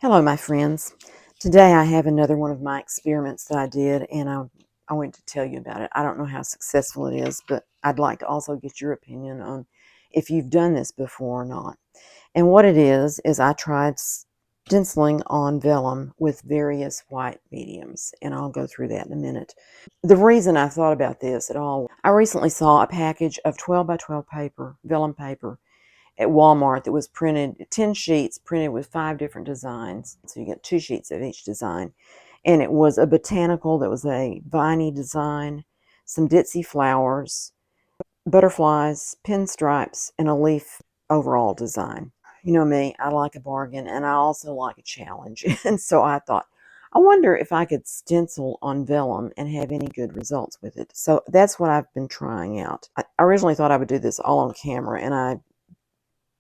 Hello, my friends. Today I have another one of my experiments that I did, and I want to tell you about it. I don't know how successful it is, but I'd like to also get your opinion on if you've done this before or not. And what it is I tried stenciling on vellum with various white mediums, and I'll go through that in a minute. The reason I thought about this at all, I recently saw a package of 12 by 12 paper, vellum paper, at Walmart that was printed, 10 sheets printed with 5 different designs. So you get 2 sheets of each design. And it was a botanical, that was a viney design, some ditzy flowers, butterflies, pinstripes, and a leaf overall design. You know me, I like a bargain, and I also like a challenge. And so I thought, I wonder if I could stencil on vellum and have any good results with it. So that's what I've been trying out. I originally thought I would do this all on camera, and I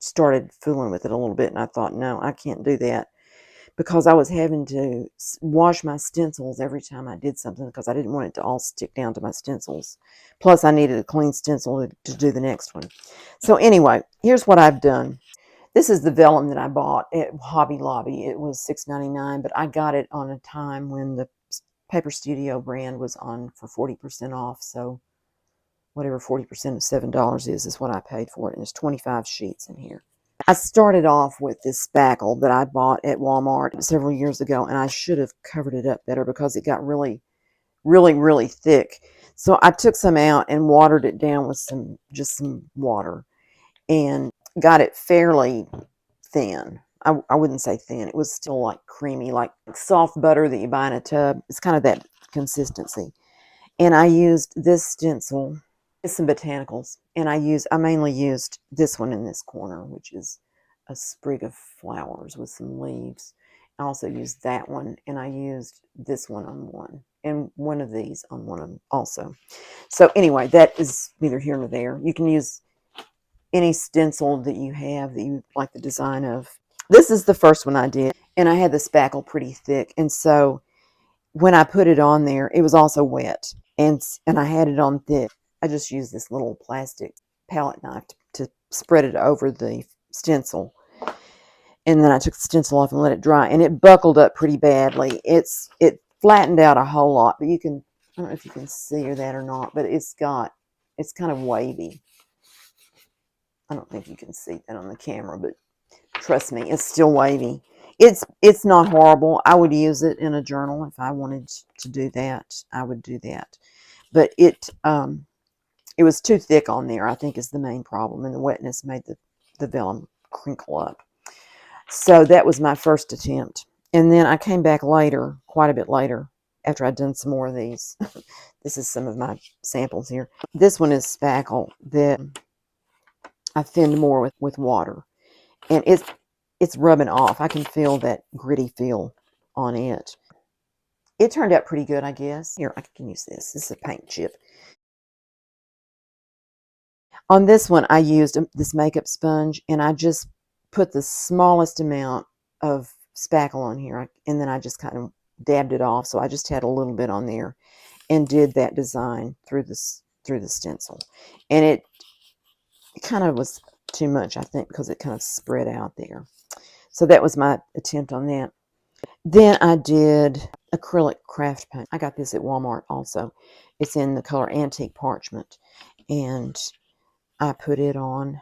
started fooling with it a little bit, and I thought, no, I can't do that, because I was having to wash my stencils every time I did something, because I didn't want it to all stick down to my stencils. Plus, I needed a clean stencil to do the next one. So anyway, here's what I've done. This is the vellum that I bought at Hobby Lobby. It was $6.99, but I got it on a time when the Paper Studio brand was on for 40% off, so whatever 40% of $7 is what I paid for it, and there's 25 sheets in here. I started off with this spackle that I bought at Walmart several years ago, and I should have covered it up better because it got really, really thick. So I took some out and watered it down with just some water, and got it fairly thin. I wouldn't say thin. It was still like creamy, like soft butter that you buy in a tub. It's kind of that consistency. And I used this stencil, some botanicals, and I mainly used this one in this corner, which is a sprig of flowers with some leaves. I also used that one, and I used this one on one, and one of these on one of them also. So anyway, that is neither here nor there. You can use any stencil that you have that you like the design of. This is the first one I did, and I had the spackle pretty thick, and so when I put it on there, it was also wet, and I had it on thick. I just used this little plastic palette knife to spread it over the stencil, and then I took the stencil off and let it dry, and it buckled up pretty badly. It flattened out a whole lot, but you can, I don't know if you can see that or not, but it's kind of wavy. I don't think you can see that on the camera, but trust me, it's still wavy. It's not horrible. I would use it in a journal if I wanted to do that. I would do that. But it was too thick on there, I think, is the main problem, and the wetness made the vellum crinkle up. So that was my first attempt. And then I came back later, quite a bit later, after I'd done some more of these. This is some of my samples here. This one is spackle that I thinned more with water. And it's rubbing off. I can feel that gritty feel on it. It turned out pretty good, I guess. Here, I can use this. This is a paint chip. On this one, I used this makeup sponge, and I just put the smallest amount of spackle on here, and then I just kind of dabbed it off. So I just had a little bit on there, and did that design through the stencil. And it kind of was too much, I think, because it kind of spread out there. So that was my attempt on that. Then I did acrylic craft paint. I got this at Walmart also. It's in the color Antique Parchment. And I put it on.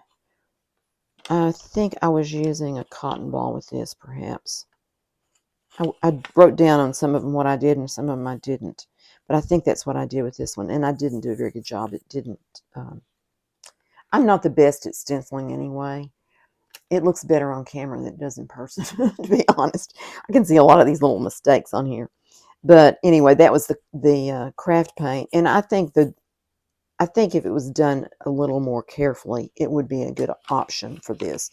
I think I was using a cotton ball with this, perhaps. I wrote down on some of them what I did, and some of them I didn't. But I think that's what I did with this one. And I didn't do a very good job. It didn't. I'm not the best at stenciling anyway. It looks better on camera than it does in person, to be honest. I can see a lot of these little mistakes on here. But anyway, that was the craft paint, and I think if it was done a little more carefully, it would be a good option for this.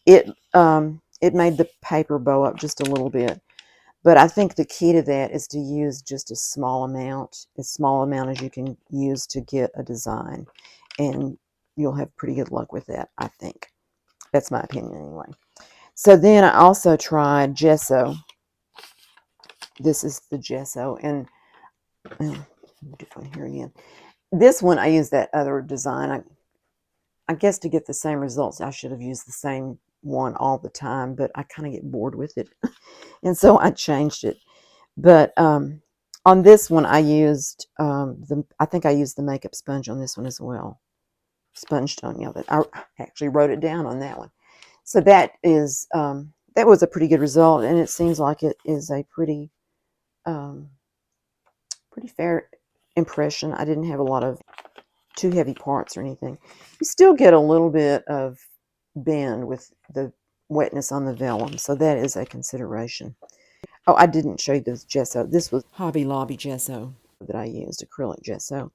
It made the paper bow up just a little bit, but I think the key to that is to use just a small amount, as small amount as you can use to get a design, and you'll have pretty good luck with that, I think. That's my opinion anyway. So then I also tried gesso. This is the gesso, and different here again. This one I used that other design. I guess to get the same results, I should have used the same one all the time, but I kind of get bored with it. And so I changed it. But on this one, I used I think I used the makeup sponge on this one as well. Sponge tone, yeah, I actually wrote it down on that one. So that was a pretty good result, and it seems like it is a pretty pretty fair impression. I didn't have a lot of too heavy parts or anything. You still get a little bit of bend with the wetness on the vellum, so that is a consideration. Oh, I didn't show you this gesso. This was Hobby Lobby gesso that I used, acrylic gesso.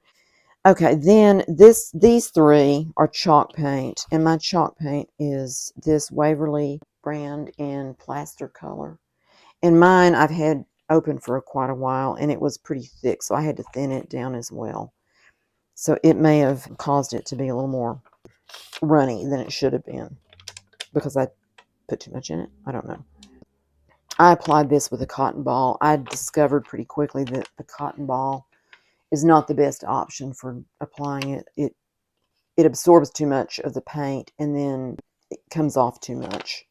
Okay, then these three are chalk paint, and my chalk paint is this Waverly brand in plaster color. And mine I've had open for quite a while, and it was pretty thick, so I had to thin it down as well. So it may have caused it to be a little more runny than it should have been because I put too much in it. I don't know. I applied this with a cotton ball. I discovered pretty quickly that the cotton ball is not the best option for applying it. It absorbs too much of the paint, and then it comes off too much.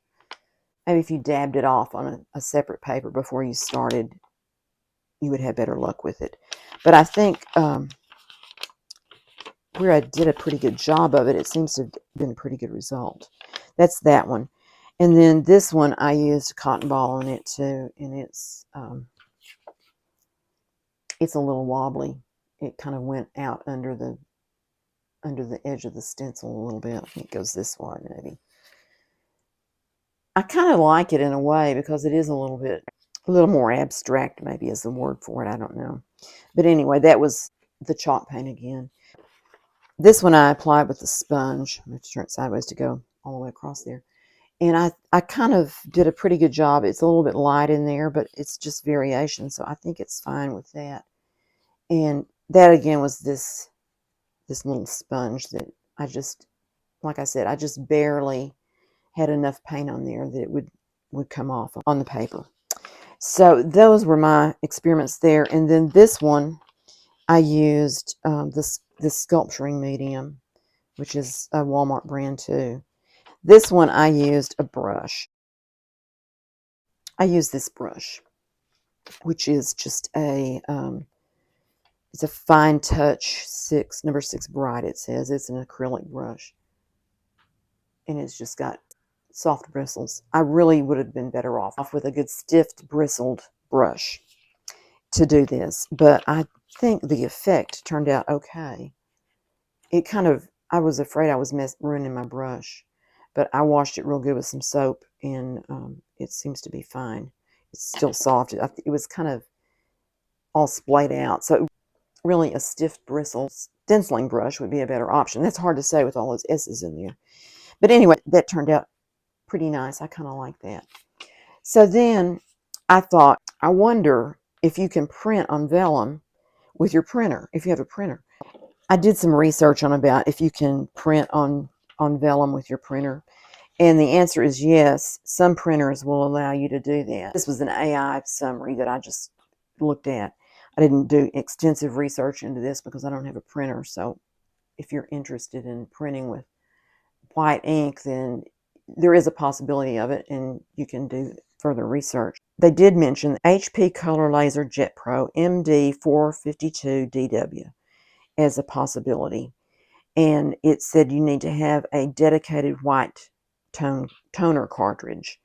Maybe if you dabbed it off on a separate paper before you started, you would have better luck with it. But I think where I did a pretty good job of it, it seems to have been a pretty good result. That's that one. And then this one, I used a cotton ball on it too, and it's a little wobbly. It kind of went out under the edge of the stencil a little bit. I think it goes this way maybe. I kind of like it in a way because it is a little more abstract maybe is the word for it. I don't know. But anyway, that was the chalk paint again. This one I applied with the sponge. I'm going to turn it sideways to go all the way across there. And I kind of did a pretty good job. It's a little bit light in there, but it's just variation, so I think it's fine with that. And that again was this little sponge that I just, like I said, I just barely had enough paint on there that it would come off on the paper. So those were my experiments there. And then this one, I used this sculpturing medium, which is a Walmart brand too. This one I used a brush. I used this brush, which is just it's a fine touch number 6 bright. It says it's an acrylic brush, and it's just got soft bristles. I really would have been better off with a good stiff bristled brush to do this, but I think the effect turned out okay. It kind of, I was afraid I was ruining my brush, but I washed it real good with some soap, and it seems to be fine. It's still soft. It was kind of all splayed out, so really a stiff bristle stenciling brush would be a better option. That's hard to say with all those S's in there. But anyway, that turned out pretty nice. I kind of like that. So then I thought, I wonder if you can print on vellum with your printer, if you have a printer. I did some research on about if you can print on vellum with your printer, and the answer is yes. Some printers will allow you to do that. This was an AI summary that I just looked at. I didn't do extensive research into this because I don't have a printer, so if you're interested in printing with white ink, then there is a possibility of it, and you can do further research. They did mention the HP Color Laser Jet Pro MD452DW as a possibility, and it said you need to have a dedicated white toner cartridge.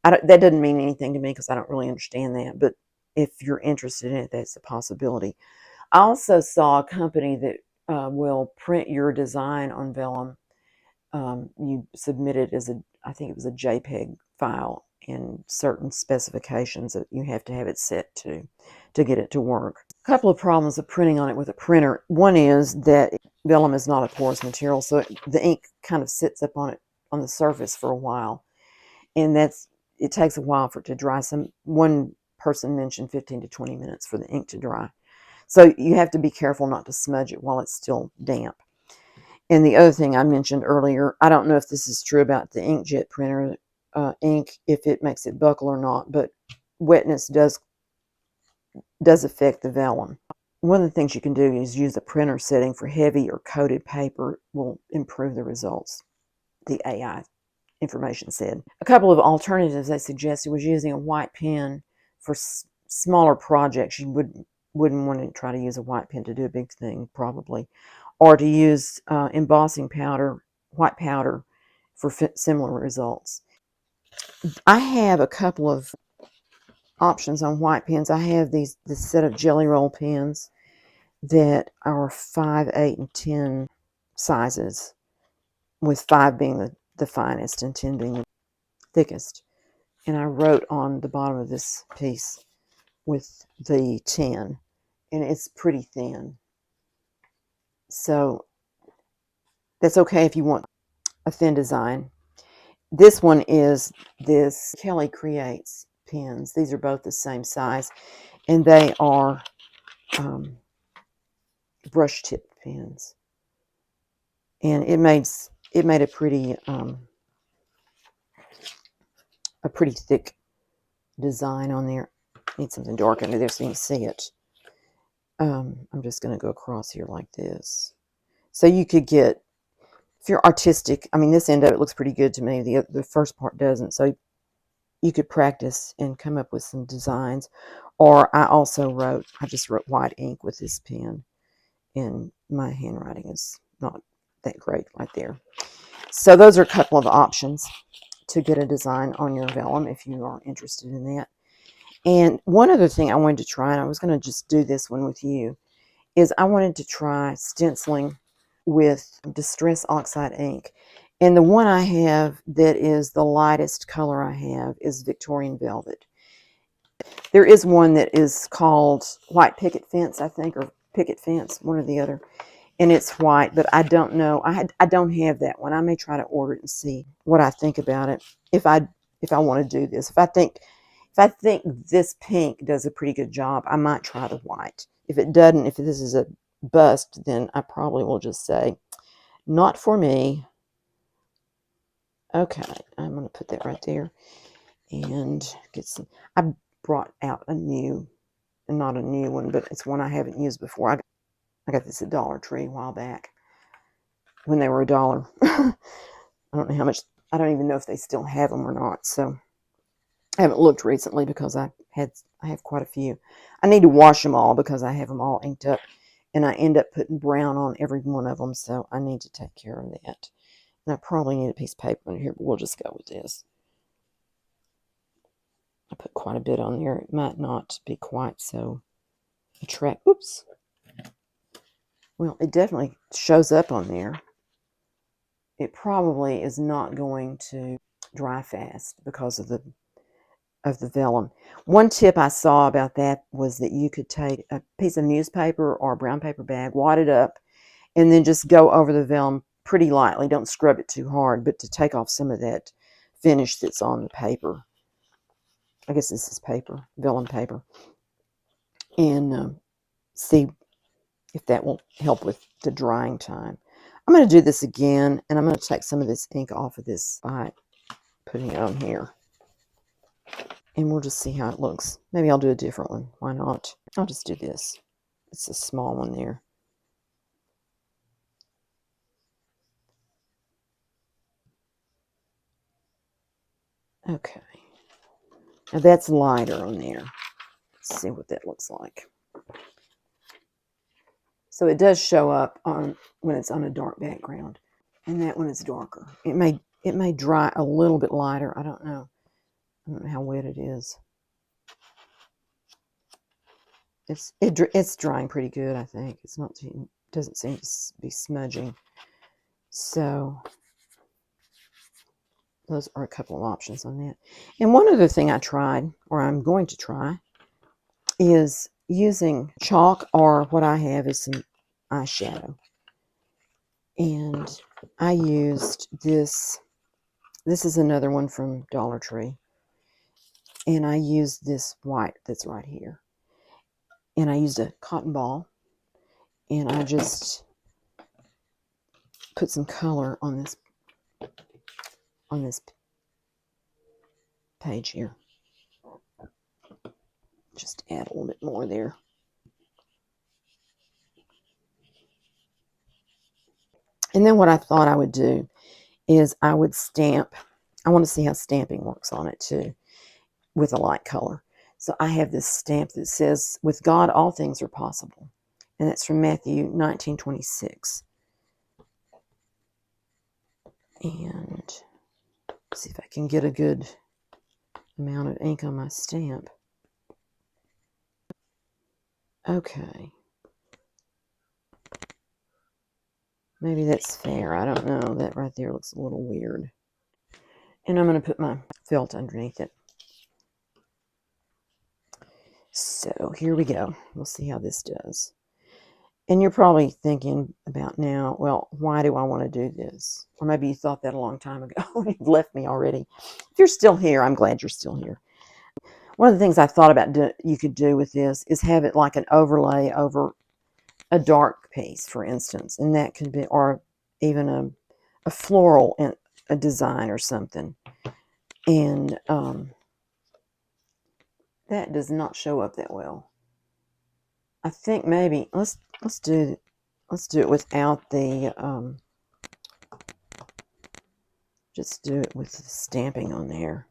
That doesn't mean anything to me because I don't really understand that, but if you're interested in it, that's a possibility. I also saw a company that will print your design on vellum. You submit it as I think it was a JPEG file, and certain specifications that you have to have it set to get it to work. A couple of problems with printing on it with a printer. One is that vellum is not a porous material, so the ink kind of sits up on the surface for a while, and it takes a while for it to dry. One person mentioned 15 to 20 minutes for the ink to dry. So you have to be careful not to smudge it while it's still damp. And the other thing I mentioned earlier, I don't know if this is true about the inkjet printer ink, if it makes it buckle or not, but wetness does affect the vellum. One of the things you can do is use a printer setting for heavy or coated paper. Will improve the results, the AI information said. A couple of alternatives they suggested was using a white pen for smaller projects. You wouldn't want to try to use a white pen to do a big thing, probably, or to use embossing powder, white powder, for similar results. I have a couple of options on white pens. I have this set of jelly roll pens that are 5, 8, and 10 sizes, with 5 being the finest and 10 being the thickest. And I wrote on the bottom of this piece with the 10, and it's pretty thin. So that's okay if you want a thin design. This one is this Kelly Creates pens. These are both the same size, and they are brush tip pens. And it made a pretty thick design on there. Need something dark under there so you can see it. I'm just going to go across here like this. So you could get, if you're artistic, I mean, this end of it looks pretty good to me. The first part doesn't. So you could practice and come up with some designs. Or I just wrote white ink with this pen. And my handwriting is not that great right there. So those are a couple of options to get a design on your vellum if you are interested in that. And one other thing I wanted to try, and I was going to just do this one with you, is I wanted to try stenciling with Distress Oxide ink. And the one I have that is the lightest color I have is Victorian Velvet. There is one that is called White Picket Fence, I think, or Picket Fence, one or the other. And it's white, but I don't know. I don't have that one. I may try to order it and see what I think about it. If I want to do this, if I think this pink does a pretty good job, I might try the white. If it doesn't, if this is a bust, then I probably will just say, not for me. Okay, I'm going to put that right there and get some. I brought out a new, not a new one, but it's one I haven't used before. I got this at Dollar Tree a while back when they were $1. I don't know how much. I don't even know if they still have them or not. So I haven't looked recently because I have quite a few. I need to wash them all because I have them all inked up, and I end up putting brown on every one of them. So I need to take care of that. And I probably need a piece of paper in here, but we'll just go with this. I put quite a bit on there. It might not be quite so attractive. Oops. Well, it definitely shows up on there. It probably is not going to dry fast because of the vellum. One tip I saw about that was that you could take a piece of newspaper or a brown paper bag, wad it up, and then just go over the vellum pretty lightly. Don't scrub it too hard, but to take off some of that finish that's on the paper. I guess this is paper, vellum paper. And see if that will help with the drying time. I'm going to do this again, and I'm going to take some of this ink off of this by putting it on here. And we'll just see how it looks. Maybe I'll do a different one. Why not? I'll just do this. It's a small one there. Okay. Now that's lighter on there. Let's see what that looks like. So it does show up on when it's on a dark background. And that one is darker. It may dry a little bit lighter. I don't know. I don't know how wet it is. It's drying pretty good, I think. It's not doesn't seem to be smudging. So those are a couple of options on that. And one other thing I tried, or I'm going to try, is using chalk, or what I have is some eyeshadow. And I used this. This is another one from Dollar Tree. And I used this white that's right here. And I used a cotton ball. And I just put some color on this page here. Just add a little bit more there. And then what I thought I would do is I would stamp I want to see how stamping works on it too, with a light color. So I have this stamp that says, "With God, all things are possible." And that's from Matthew 19:26. And see if I can get a good amount of ink on my stamp. Okay. Maybe that's fair. I don't know. That right there looks a little weird. And I'm going to put my felt underneath it. So here we go. We'll see how this does. And you're probably thinking about now, well, why do I want to do this? Or maybe you thought that a long time ago. You've left me already. If you're still here, I'm glad you're still here. One of the things I thought about you could do with this is have it like an overlay over a dark piece, for instance. And that could be, or even a floral and a design or something. And that does not show up that well. I think maybe let's do it without the just do it with the stamping on there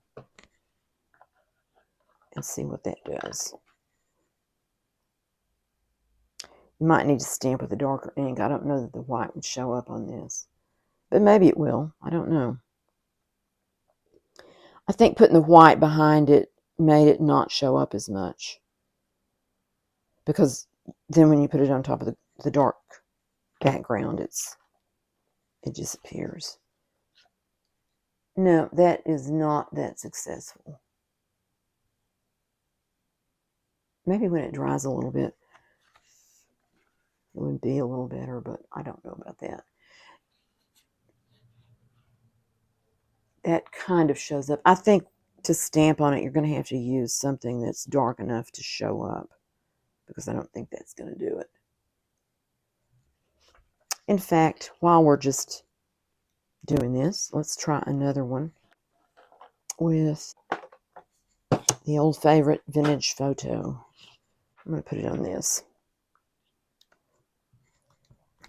and see what that does. You might need to stamp with a darker ink. I don't know that the white would show up on this, but maybe it will. I don't know. I think putting the white behind it made it not show up as much, because then when you put it on top of the dark background, it disappears. No, that is not that successful. Maybe when it dries a little bit, it would be a little better, but I don't know about that. That kind of shows up. I think to stamp on it, you're going to have to use something that's dark enough to show up, because I don't think that's going to do it. In fact, while we're just doing this, let's try another one with the old favorite vintage photo. I'm going to put it on this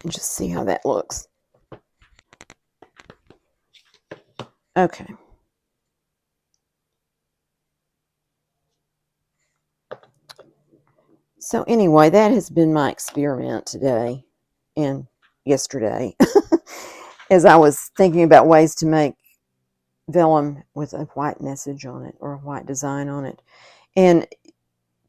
and just see how that looks. Okay. So anyway, that has been my experiment today and yesterday as I was thinking about ways to make vellum with a white message on it or a white design on it. And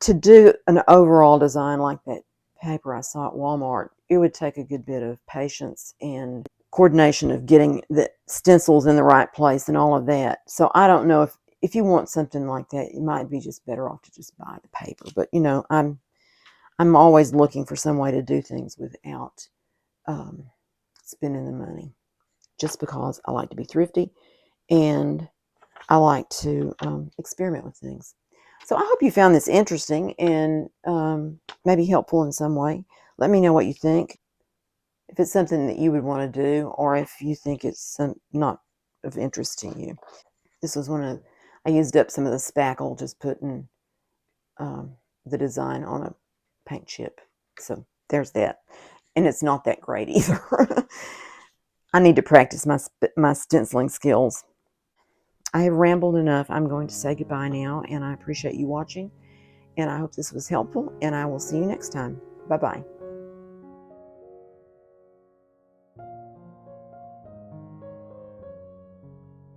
to do an overall design like that paper I saw at Walmart, it would take a good bit of patience and coordination of getting the stencils in the right place and all of that. So I don't know if you want something like that, you might be just better off to just buy the paper. But you know, I'm always looking for some way to do things without spending the money, just because I like to be thrifty and I like to experiment with things. So I hope you found this interesting and maybe helpful in some way. Let me know what you think. If it's something that you would want to do, or if you think it's not of interest to you. This was I used up some of the spackle just putting the design on a paint chip. So there's that. And it's not that great either. I need to practice my stenciling skills. I have rambled enough. I'm going to say goodbye now, and I appreciate you watching, and I hope this was helpful, and I will see you next time. Bye-bye.